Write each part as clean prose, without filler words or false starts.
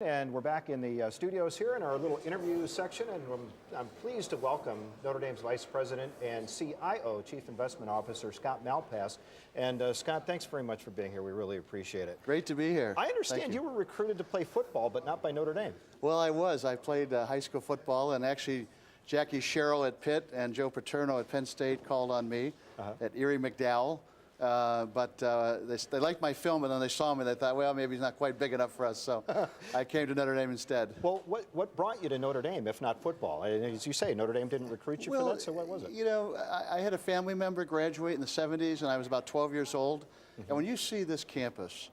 And we're back in the studios here in our little interview section, and I'm pleased to welcome Notre Dame's Vice President and CIO, Chief Investment Officer, Scott Malpass. And Scott, thanks very much for being here. We really appreciate it. Great to be here. I understand you were recruited to play football, but not by Notre Dame. Well, I was. I played high school football, and actually Jackie Sherrill at Pitt and Joe Paterno at Penn State called on me at Erie McDowell. But they liked my film, and then they saw me and they thought, well, maybe he's not quite big enough for us, so I came to Notre Dame instead. Well, what brought you to Notre Dame, if not football? As you say, Notre Dame didn't recruit you for that, so what was it? You know, I had a family member graduate in the 70s, and I was about 12 years old. And when you see this campus,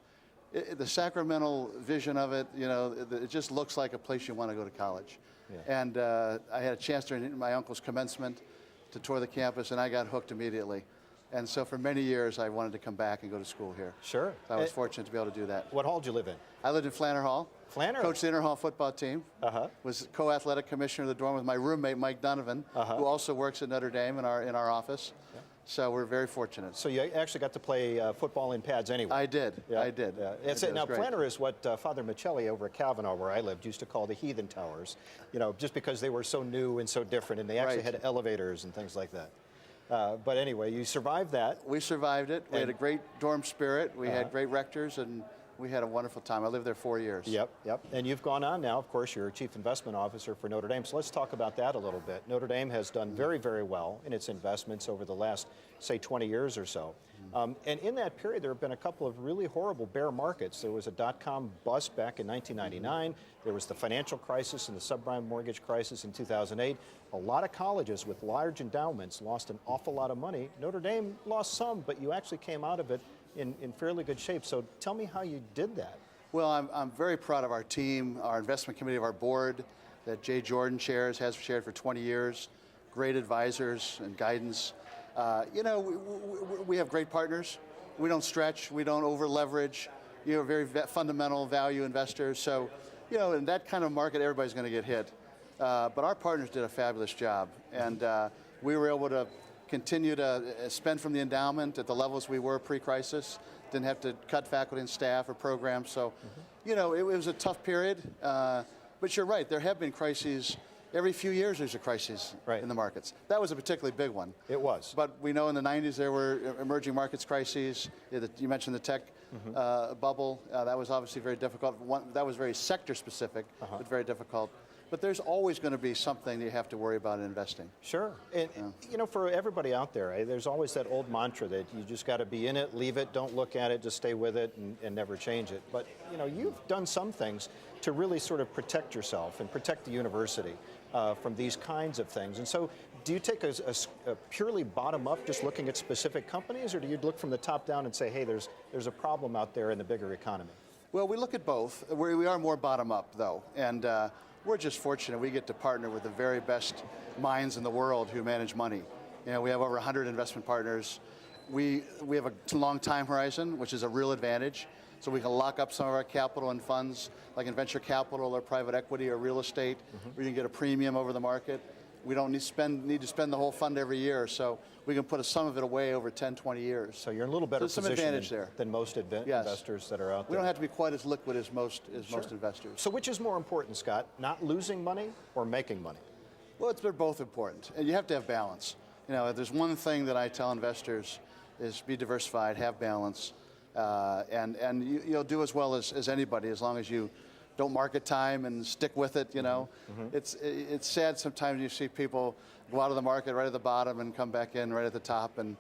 the sacramental vision of it, you know, it just looks like a place you want to go to college. Yeah. And I had a chance during my uncle's commencement to tour the campus, and I got hooked immediately. And so for many years, I wanted to come back and go to school here. Sure. So I was fortunate to be able to do that. What hall did you live in? I lived in Flanner Hall. Flanner? Coached the inter-hall football team. Was co-athletic commissioner of the dorm with my roommate, Mike Donovan, who also works at Notre Dame in our office. Yeah. So we're very fortunate. So you actually got to play football in pads anyway? I did. Yeah. I did. Yeah. Now, Flanner is what Father Michelli over at Kavanaugh, where I lived, used to call the heathen towers, you know, just because they were so new and so different, and they actually had elevators and things like that. But anyway, you survived that. We survived it. We had a great dorm spirit. We had great rectors, and we had a wonderful time. I lived there 4 years. Yep. And you've gone on now, of course, you're Chief Investment Officer for Notre Dame. So let's talk about that a little bit. Notre Dame has done very, very well in its investments over the last, say, 20 years or so. And in that period, there have been a couple of really horrible bear markets. There was a dot-com bust back in 1999. There was the financial crisis and the subprime mortgage crisis in 2008. A lot of colleges with large endowments lost an awful lot of money. Notre Dame lost some, but you actually came out of it in fairly good shape. So tell me how you did that. Well, I'm very proud of our team, our investment committee of our board that Jay Jordan has chaired for 20 years. Great advisors and guidance. You know, we have great partners. We don't stretch. We don't over leverage. You know, very fundamental value investors. So, you know, in that kind of market, everybody's going to get hit. But our partners did a fabulous job, and we were able to continue to spend from the endowment at the levels we were pre-crisis. Didn't have to cut faculty and staff or programs. So, you know, it was a tough period. But you're right. There have been crises. Every few years there's a crisis in the markets. That was a particularly big one. It was. But we know in the 90s there were emerging markets crises. You mentioned the tech bubble. That was obviously very difficult. That was very sector specific, but very difficult. But there's always going to be something that you have to worry about in investing. Sure. And, you know, for everybody out there, there's always that old mantra that you just got to be in it, leave it, don't look at it, just stay with it and never change it. But, you know, you've done some things to really sort of protect yourself and protect the university from these kinds of things. And so do you take a purely bottom-up, just looking at specific companies, or do you look from the top down and say, hey, there's a problem out there in the bigger economy? Well, we look at both. We are more bottom-up, though. And we're just fortunate we get to partner with the very best minds in the world who manage money. You know, we have over 100 investment partners. We have a long time horizon, which is a real advantage. So we can lock up some of our capital in funds, like in venture capital or private equity or real estate, where you can get a premium over the market. We don't need to spend the whole fund every year, so we can put some of it away over 10, 20 years. So you're in a little better position than most investors that are out there. We don't have to be quite as liquid as most investors. So which is more important, Scott, not losing money or making money? Well, they're both important, and you have to have balance. You know, if there's one thing that I tell investors is be diversified, have balance, and you'll do as well as anybody as long as you don't market time and stick with it, you know. It's sad sometimes you see people go out of the market right at the bottom and come back in right at the top, and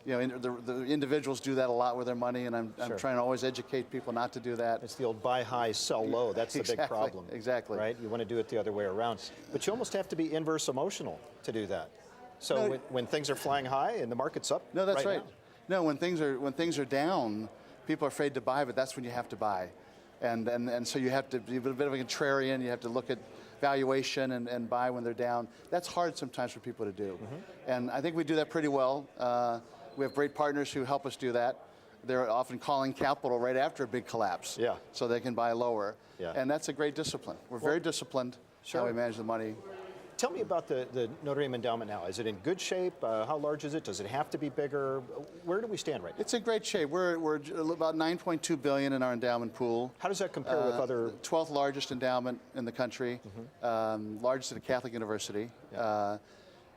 you know the individuals do that a lot with their money, and I'm trying to always educate people not to do that. It's the old buy high, sell low. That's the big problem. Exactly. Right? You want to do it the other way around. But you almost have to be inverse emotional to do that. So when things are flying high and the market's up, no, that's right. No, when things are down, people are afraid to buy, but that's when you have to buy. And so you have to be a bit of a contrarian. You have to look at valuation and buy when they're down. That's hard sometimes for people to do. And I think we do that pretty well. We have great partners who help us do that. They're often calling capital right after a big collapse, so they can buy lower. And that's a great discipline. We're very disciplined how we manage the money. Tell me about the Notre Dame Endowment now. Is it in good shape? How large is it? Does it have to be bigger? Where do we stand right now? It's in great shape. We're about $9.2 billion in our endowment pool. How does that compare with other? 12th largest endowment in the country, largest at a Catholic university. Yeah.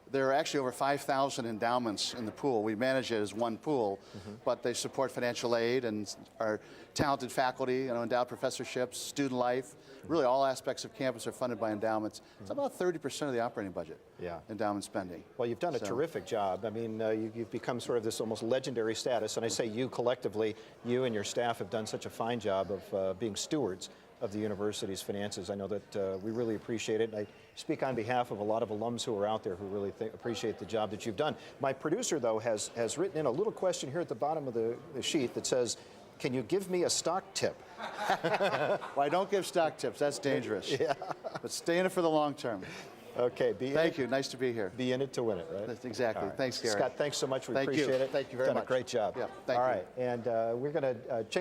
There are actually over 5,000 endowments in the pool. We manage it as one pool, but they support financial aid and our talented faculty, endowed professorships, student life. Really, all aspects of campus are funded by endowments. It's about 30% of the operating budget. Yeah. Endowment spending. Well, you've done a terrific job. I mean, you've become sort of this almost legendary status, and I say you collectively, you and your staff have done such a fine job of being stewards of the university's finances. I know that we really appreciate it. And I speak on behalf of a lot of alums who are out there who really appreciate the job that you've done. My producer, though, has written in a little question here at the bottom of the sheet that says, can you give me a stock tip? Well, I don't give stock tips. That's dangerous. Yeah. But stay in it for the long term. Okay. Thank you. Nice to be here. Be in it to win it, right? That's exactly. Right. Thanks, Gary. Scott, thanks so much. We Thank appreciate you. it. Thank you very Done much. a great job. Yeah, thank you. All right. And we're going to change